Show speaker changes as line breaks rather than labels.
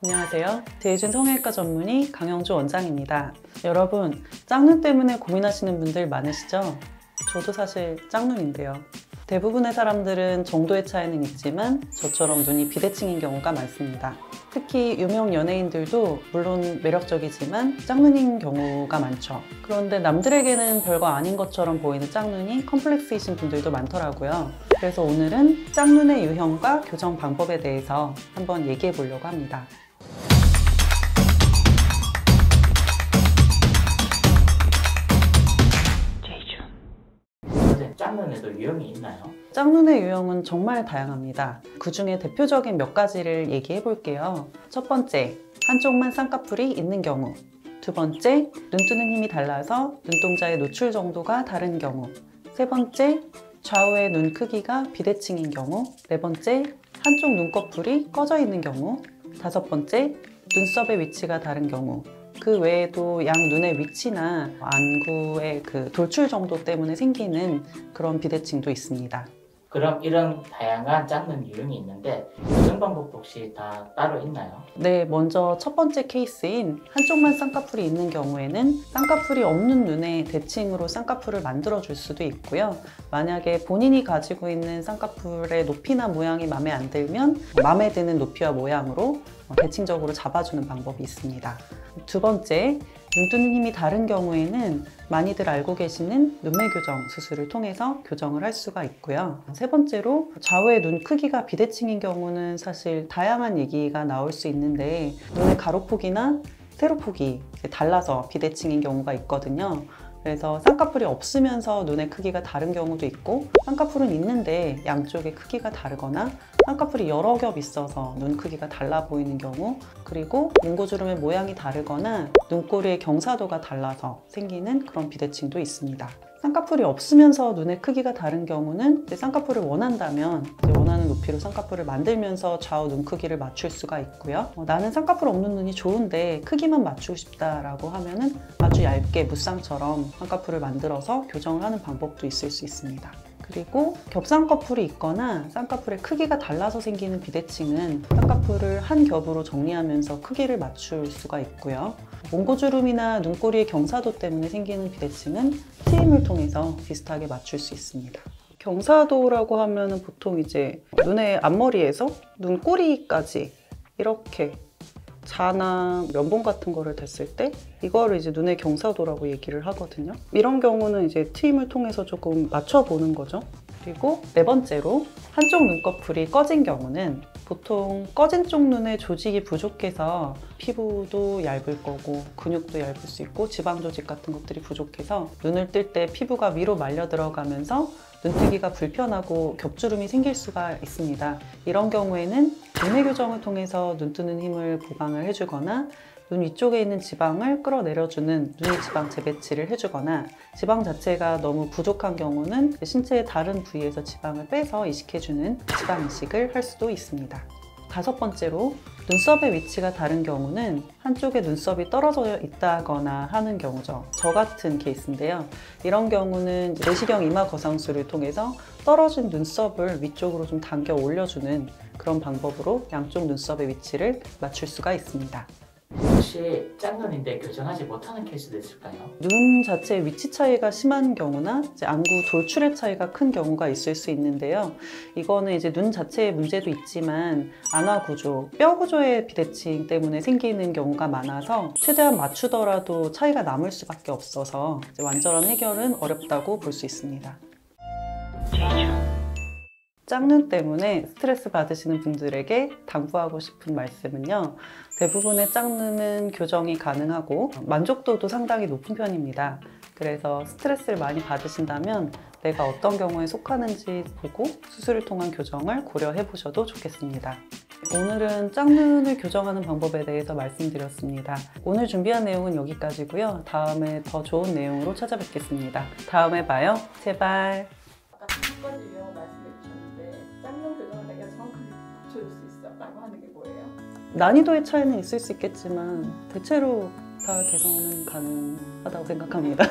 안녕하세요. 제이준 성형외과 전문의 강영주 원장입니다. 여러분, 짝눈 때문에 고민하시는 분들 많으시죠? 저도 사실 짝눈인데요. 대부분의 사람들은 정도의 차이는 있지만 저처럼 눈이 비대칭인 경우가 많습니다. 특히 유명 연예인들도 물론 매력적이지만 짝눈인 경우가 많죠. 그런데 남들에게는 별거 아닌 것처럼 보이는 짝눈이 컴플렉스이신 분들도 많더라고요. 그래서 오늘은 짝눈의 유형과 교정 방법에 대해서 한번 얘기해 보려고 합니다.
짝눈에도 유형이 있나요?
짝눈의 유형은 정말 다양합니다. 그 중에 대표적인 몇 가지를 얘기해 볼게요. 첫 번째, 한쪽만 쌍꺼풀이 있는 경우. 두 번째, 눈 뜨는 힘이 달라서 눈동자의 노출 정도가 다른 경우. 세 번째, 좌우의 눈 크기가 비대칭인 경우. 네 번째, 한쪽 눈꺼풀이 꺼져 있는 경우. 다섯 번째, 눈썹의 위치가 다른 경우. 그 외에도 양 눈의 위치나 안구의 그 돌출 정도 때문에 생기는 그런 비대칭도 있습니다.
그럼 이런 다양한 짝눈 유형이 있는데 교정 방법도 혹시 다 따로 있나요?
네, 먼저 첫 번째 케이스인 한쪽만 쌍꺼풀이 있는 경우에는 쌍꺼풀이 없는 눈에 대칭으로 쌍꺼풀을 만들어 줄 수도 있고요. 만약에 본인이 가지고 있는 쌍꺼풀의 높이나 모양이 마음에 안 들면 마음에 드는 높이와 모양으로 대칭적으로 잡아주는 방법이 있습니다. 두 번째, 눈 뜨는 힘이 다른 경우에는 많이들 알고 계시는 눈매 교정 수술을 통해서 교정을 할 수가 있고요. 세 번째로, 좌우의 눈 크기가 비대칭인 경우는 사실 다양한 얘기가 나올 수 있는데 눈의 가로폭이나 세로폭이 달라서 비대칭인 경우가 있거든요. 그래서 쌍꺼풀이 없으면서 눈의 크기가 다른 경우도 있고, 쌍꺼풀은 있는데 양쪽의 크기가 다르거나 쌍꺼풀이 여러 겹 있어서 눈 크기가 달라 보이는 경우, 그리고 몽고주름의 모양이 다르거나 눈꼬리의 경사도가 달라서 생기는 그런 비대칭도 있습니다. 쌍꺼풀이 없으면서 눈의 크기가 다른 경우는 쌍꺼풀을 원한다면 원하는 높이로 쌍꺼풀을 만들면서 좌우 눈 크기를 맞출 수가 있고요. 나는 쌍꺼풀 없는 눈이 좋은데 크기만 맞추고 싶다라고 하면은 아주 얇게 무쌍처럼 쌍꺼풀을 만들어서 교정을 하는 방법도 있을 수 있습니다. 그리고 겹쌍꺼풀이 있거나 쌍꺼풀의 크기가 달라서 생기는 비대칭은 쌍꺼풀을 한 겹으로 정리하면서 크기를 맞출 수가 있고요. 몽고주름이나 눈꼬리의 경사도 때문에 생기는 비대칭은 트임을 통해서 비슷하게 맞출 수 있습니다. 경사도라고 하면 보통 이제 눈의 앞머리에서 눈꼬리까지 이렇게 자나 면봉 같은 거를 댔을 때 이거를 이제 눈의 경사도라고 얘기를 하거든요. 이런 경우는 이제 트임을 통해서 조금 맞춰보는 거죠. 그리고 네 번째로, 한쪽 눈꺼풀이 꺼진 경우는 보통 꺼진 쪽 눈의 조직이 부족해서 피부도 얇을 거고 근육도 얇을 수 있고 지방 조직 같은 것들이 부족해서 눈을 뜰 때 피부가 위로 말려 들어가면서 눈뜨기가 불편하고 겹주름이 생길 수가 있습니다. 이런 경우에는 눈매 교정을 통해서 눈 뜨는 힘을 보강을 해주거나 눈 위쪽에 있는 지방을 끌어내려주는 눈의 지방 재배치를 해주거나, 지방 자체가 너무 부족한 경우는 신체의 다른 부위에서 지방을 빼서 이식해주는 지방 이식을 할 수도 있습니다. 다섯 번째로, 눈썹의 위치가 다른 경우는 한쪽에 눈썹이 떨어져 있다거나 하는 경우죠. 저 같은 케이스인데요. 이런 경우는 내시경 이마 거상술을 통해서 떨어진 눈썹을 위쪽으로 좀 당겨 올려주는 그런 방법으로 양쪽 눈썹의 위치를 맞출 수가 있습니다.
혹시 짝눈인데 교정하지 못하는 케이스도 있을까요?
눈 자체의 위치 차이가 심한 경우나 이제 안구 돌출의 차이가 큰 경우가 있을 수 있는데요. 이거는 이제 눈 자체의 문제도 있지만 안화 구조, 뼈 구조의 비대칭 때문에 생기는 경우가 많아서 최대한 맞추더라도 차이가 남을 수밖에 없어서 이제 완전한 해결은 어렵다고 볼 수 있습니다. 짝눈 때문에 스트레스 받으시는 분들에게 당부하고 싶은 말씀은요, 대부분의 짝눈은 교정이 가능하고 만족도도 상당히 높은 편입니다. 그래서 스트레스를 많이 받으신다면 내가 어떤 경우에 속하는지 보고 수술을 통한 교정을 고려해 보셔도 좋겠습니다. 오늘은 짝눈을 교정하는 방법에 대해서 말씀드렸습니다. 오늘 준비한 내용은 여기까지고요. 다음에 더 좋은 내용으로 찾아뵙겠습니다. 다음에 봐요. 제발.
아까 첫 번째 유형 말씀해 주셨는데 짝눈 교정을 내가 정확하게 맞춰줄 수 있어 라고 하는 게 뭐예요?
난이도의 차이는 있을 수 있겠지만 대체로 다 개선은 가능하다고 생각합니다.